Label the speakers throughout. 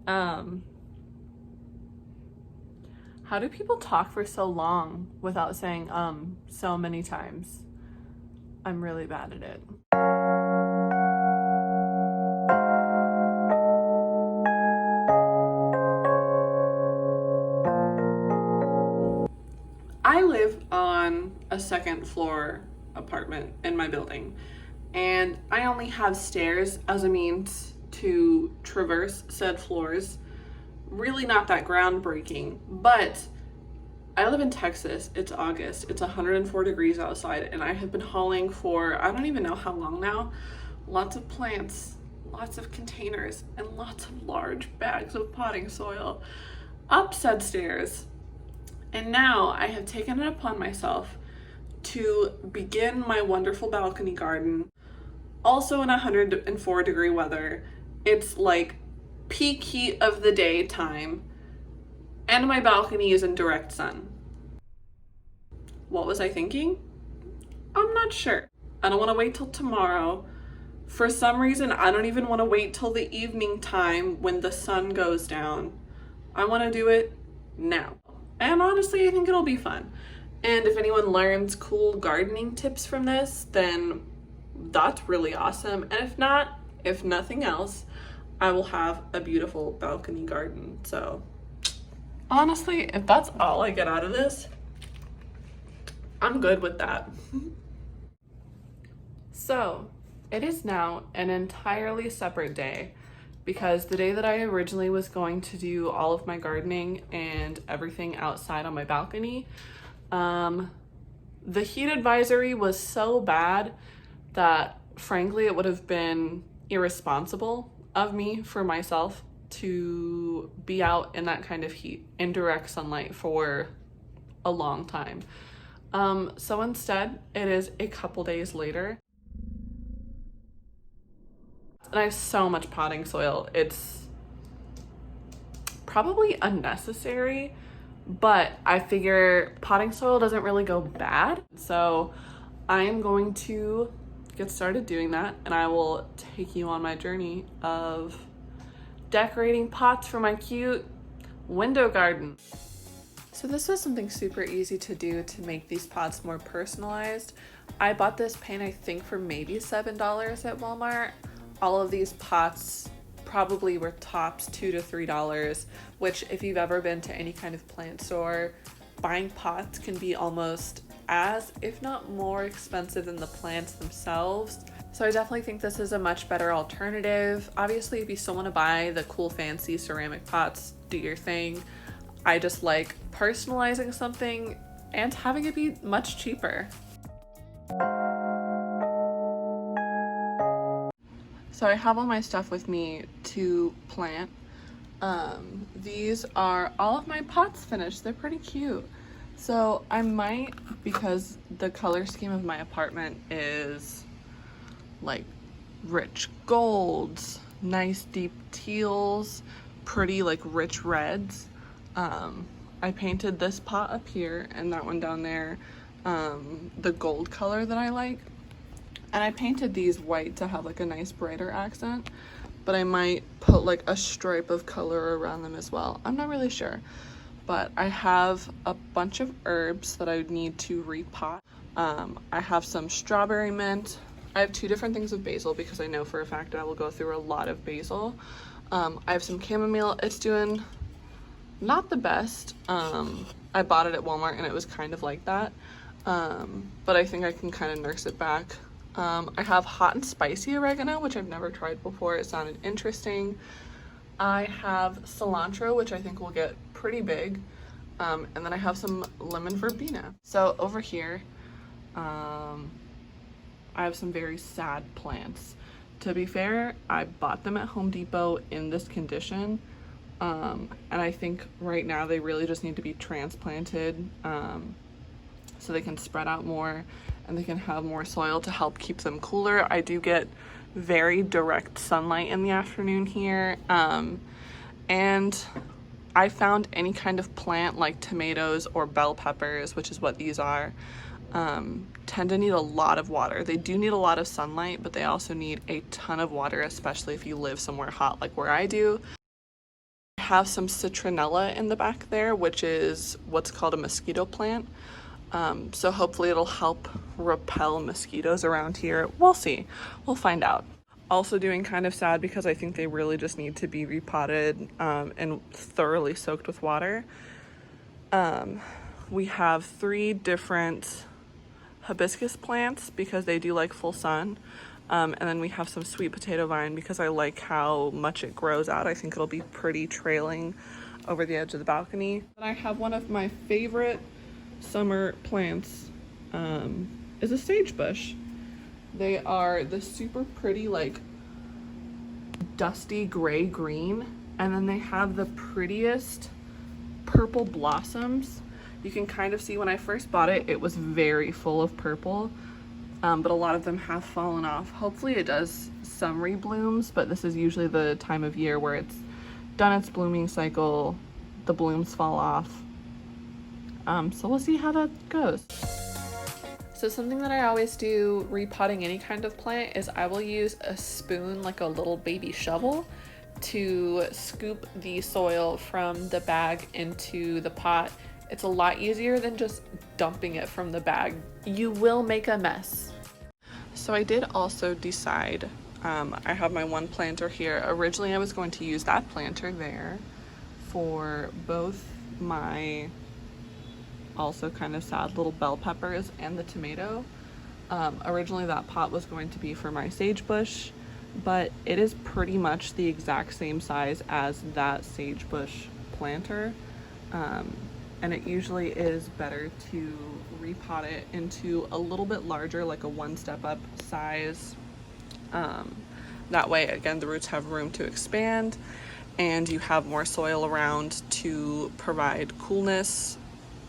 Speaker 1: Um, how do people talk for so long without saying so many times? I'm really bad at it. I live on a second floor apartment in my building, and I only have stairs as a means to traverse said floors. Really not that groundbreaking, but I live in Texas. It's August. It's 104 degrees outside, and I have been hauling for I don't even know how long now. Lots of plants, lots of containers, and lots of large bags of potting soil up said stairs. And now I have taken it upon myself to begin my wonderful balcony garden, also in 104-degree weather. It's like peak heat of the daytime, and my balcony is in direct sun. What was I thinking? I'm not sure. I don't want to wait till tomorrow. For some reason, I don't even want to wait till the evening time when the sun goes down. I want to do it now. And honestly, I think it'll be fun. And if anyone learns cool gardening tips from this, then that's really awesome. And if not, if nothing else, I will have a beautiful balcony garden. So honestly, if that's all I get out of this, I'm good with that. So it is now an entirely separate day, because the day that I originally was going to do all of my gardening and everything outside on my balcony, the heat advisory was so bad that frankly it would have been irresponsible of me for myself to be out in that kind of heat in direct sunlight for a long time. So instead, it is a couple days later, and I have so much potting soil. It's probably unnecessary, but I figure potting soil doesn't really go bad. So I am going to get started doing that, and I will take you on my journey of decorating pots for my cute window garden. So this was something super easy to do to make these pots more personalized. I bought this paint, I think, for maybe $7 at Walmart. All of these pots probably were tops $2 to $3, which if you've ever been to any kind of plant store, buying pots can be almost as, if not more expensive than the plants themselves. So I definitely think this is a much better alternative. Obviously, if you still want to buy the cool fancy ceramic pots, do your thing. I just like personalizing something and having it be much cheaper. So I have all my stuff with me to plant. These are all of my pots finished. They're pretty cute. So I might, because the color scheme of my apartment is like rich golds, nice deep teals, pretty like rich reds. I painted this pot up here and that one down there, the gold color that I like. And I painted these white to have like a nice brighter accent, but I might put like a stripe of color around them as well. I'm not really sure, but I have a bunch of herbs that I would need to repot. I have some strawberry mint. I have two different things of basil because I know for a fact I will go through a lot of basil. I have some chamomile. It's doing not the best. I bought it at Walmart and it was kind of like that, but I think I can kind of nurse it back. I have hot and spicy oregano, which I've never tried before. It sounded interesting. I have cilantro, which I think will get pretty big. And then I have some lemon verbena. So over here, I have some very sad plants. To be fair, I bought them at Home Depot in this condition. And I think right now they really just need to be transplanted, so they can spread out more and they can have more soil to help keep them cooler. I do get very direct sunlight in the afternoon here. And I found any kind of plant like tomatoes or bell peppers, which is what these are, tend to need a lot of water. They do need a lot of sunlight, but they also need a ton of water, especially if you live somewhere hot like where I do. have some citronella in the back there, which is what's called a mosquito plant. So hopefully it'll help repel mosquitoes around here. We'll see. We'll find out. Also doing kind of sad because I think they really just need to be repotted and thoroughly soaked with water. We have 3 different hibiscus plants because they do like full sun. And then we have some sweet potato vine because I like how much it grows out. I think it'll be pretty trailing over the edge of the balcony. And I have one of my favorite summer plants is a sagebush. They are the super pretty like dusty gray green, and then they have the prettiest purple blossoms. You can kind of see when I first bought it, it was very full of purple, but a lot of them have fallen off. Hopefully it does some reblooms, but this is usually the time of year where it's done its blooming cycle, the blooms fall off. So we'll see how that goes. So something that I always do repotting any kind of plant is I will use a spoon, like a little baby shovel, to scoop the soil from the bag into the pot. It's a lot easier than just dumping it from the bag. You will make a mess. So I did also decide, I have my one planter here. Originally I was going to use that planter there for both my also kind of sad little bell peppers and the tomato. Originally that pot was going to be for my sagebush, but it is pretty much the exact same size as that sagebush planter. And it usually is better to repot it into a little bit larger, like a 1 step up size. That way, again, the roots have room to expand and you have more soil around to provide coolness,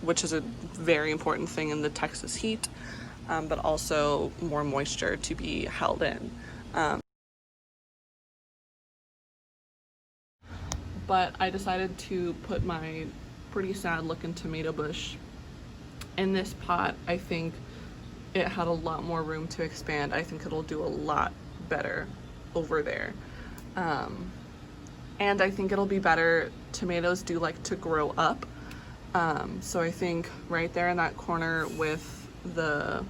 Speaker 1: which is a very important thing in the Texas heat, but also more moisture to be held in. But I decided to put my pretty sad looking tomato bush in this pot. I think it had a lot more room to expand. I think it'll do a lot better over there. And I think it'll be better. Tomatoes do like to grow up. So I think right there in that corner with the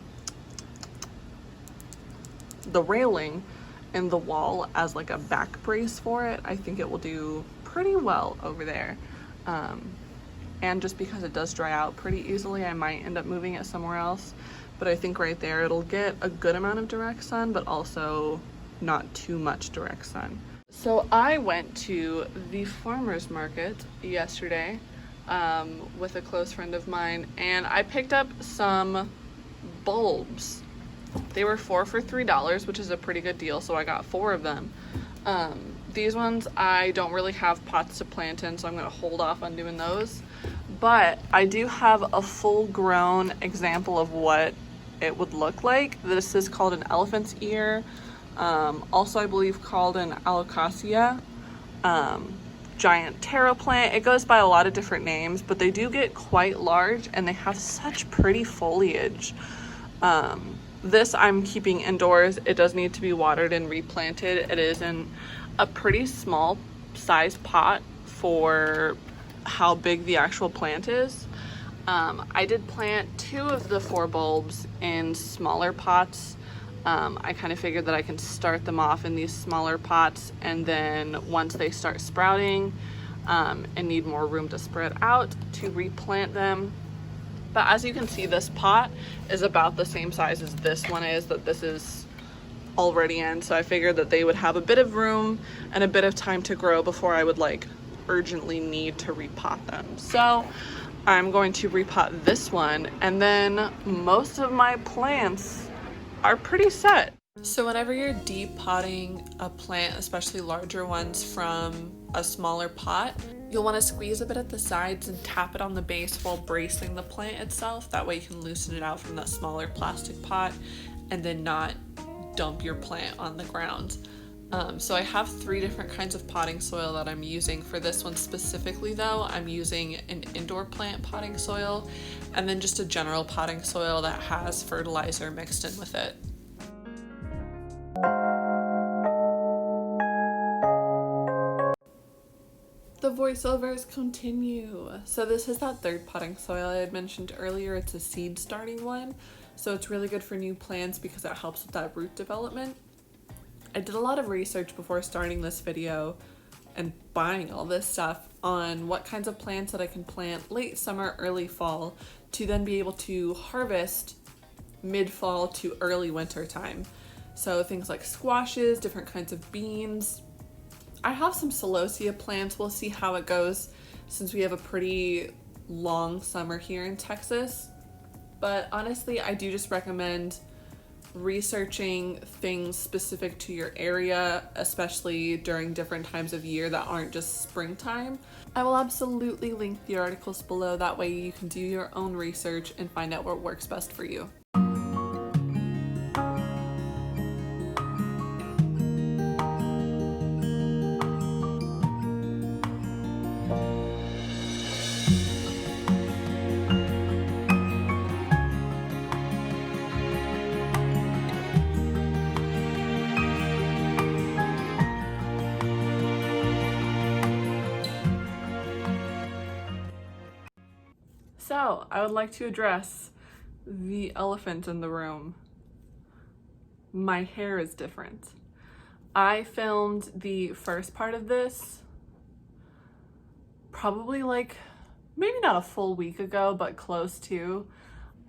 Speaker 1: railing and the wall as like a back brace for it, I think it will do pretty well over there. And just because it does dry out pretty easily, I might end up moving it somewhere else. But I think right there it'll get a good amount of direct sun, but also not too much direct sun. So I went to the farmer's market yesterday with a close friend of mine, and I picked up some bulbs. They were 4 for $3, which is a pretty good deal, so I got 4 of them. These ones I don't really have pots to plant in, so I'm going to hold off on doing those. But I do have a full-grown example of what it would look like. This is called an elephant's ear, also I believe called an alocasia. Giant taro plant. It goes by a lot of different names, but they do get quite large and they have such pretty foliage. This I'm keeping indoors. It does need to be watered and replanted. It is in a pretty small size pot for how big the actual plant is. I did plant 2 of the 4 bulbs in smaller pots. I kind of figured that I can start them off in these smaller pots, and then once they start sprouting and need more room to spread out, to replant them. But as you can see, this pot is about the same size as this one is that this is already in, so I figured that they would have a bit of room and a bit of time to grow before I would like urgently need to repot them. So I'm going to repot this one, and then most of my plants are pretty set. So whenever you're deep potting a plant, especially larger ones from a smaller pot, you'll want to squeeze a bit at the sides and tap it on the base while bracing the plant itself. That way you can loosen it out from that smaller plastic pot and then not dump your plant on the ground. So I have 3 different kinds of potting soil that I'm using. For this one specifically though, I'm using an indoor plant potting soil and then just a general potting soil that has fertilizer mixed in with it. The voiceovers continue. So this is that third potting soil I had mentioned earlier. It's a seed starting one. So it's really good for new plants because it helps with that root development. I did a lot of research before starting this video and buying all this stuff on what kinds of plants that I can plant late summer, early fall to then be able to harvest mid-fall to early winter time. So things like squashes, different kinds of beans. I have some celosia plants. We'll see how it goes since we have a pretty long summer here in Texas. But honestly, I do just recommend researching things specific to your area, especially during different times of year that aren't just springtime. I will absolutely link the articles below. That way you can do your own research and find out what works best for you. So, I would like to address the elephant in the room. My hair is different. I filmed the first part of this probably like, maybe not a full week ago, but close to.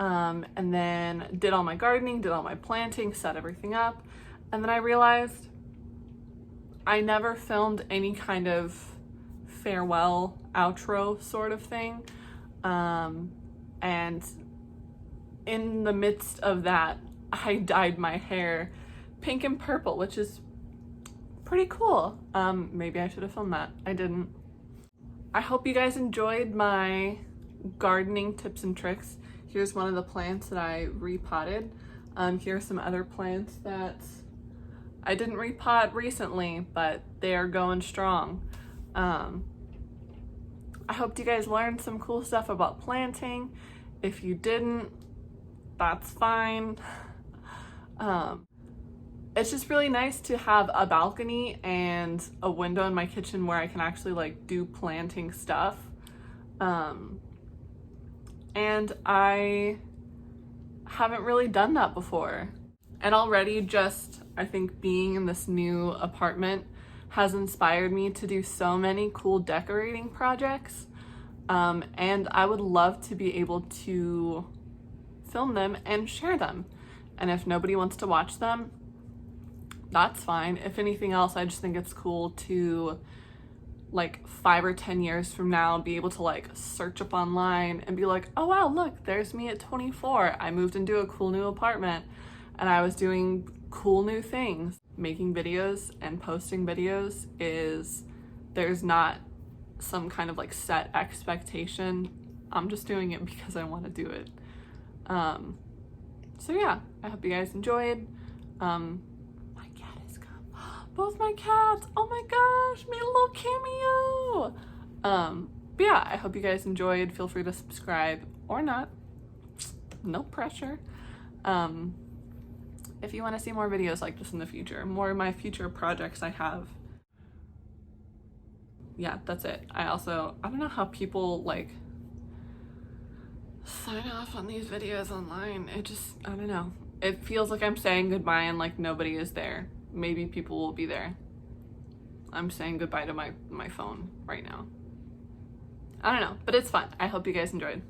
Speaker 1: And then did all my gardening, did all my planting, set everything up. And then I realized I never filmed any kind of farewell outro sort of thing. And in the midst of that, I dyed my hair pink and purple, which is pretty cool. Maybe I should have filmed that. I didn't. I hope you guys enjoyed my gardening tips and tricks. Here's one of the plants that I repotted. Here are some other plants that I didn't repot recently, but they are going strong. I hope you guys learned some cool stuff about planting. If you didn't, that's fine. It's just really nice to have a balcony and a window in my kitchen where I can actually like do planting stuff. And I haven't really done that before. And already just, I think being in this new apartment has inspired me to do so many cool decorating projects. And I would love to be able to film them and share them. And if nobody wants to watch them, that's fine. If anything else, I just think it's cool to like 5 or 10 years from now be able to like search up online and be like, oh wow, look, there's me at 24. I moved into a cool new apartment and I was doing cool new things. Making videos and posting videos there's not some kind of like set expectation. I'm just doing it because I want to do it. So yeah, I hope you guys enjoyed. My cat has come. Both my cats, oh my gosh, made a little cameo. But yeah, I hope you guys enjoyed. Feel free to subscribe or not, no pressure. If you want to see more videos like this in the future, more of my future projects I have. Yeah, that's it. I don't know how people like sign off on these videos online. I don't know. It feels like I'm saying goodbye and like nobody is there. Maybe people will be there. I'm saying goodbye to my phone right now. I don't know, but it's fun. I hope you guys enjoyed.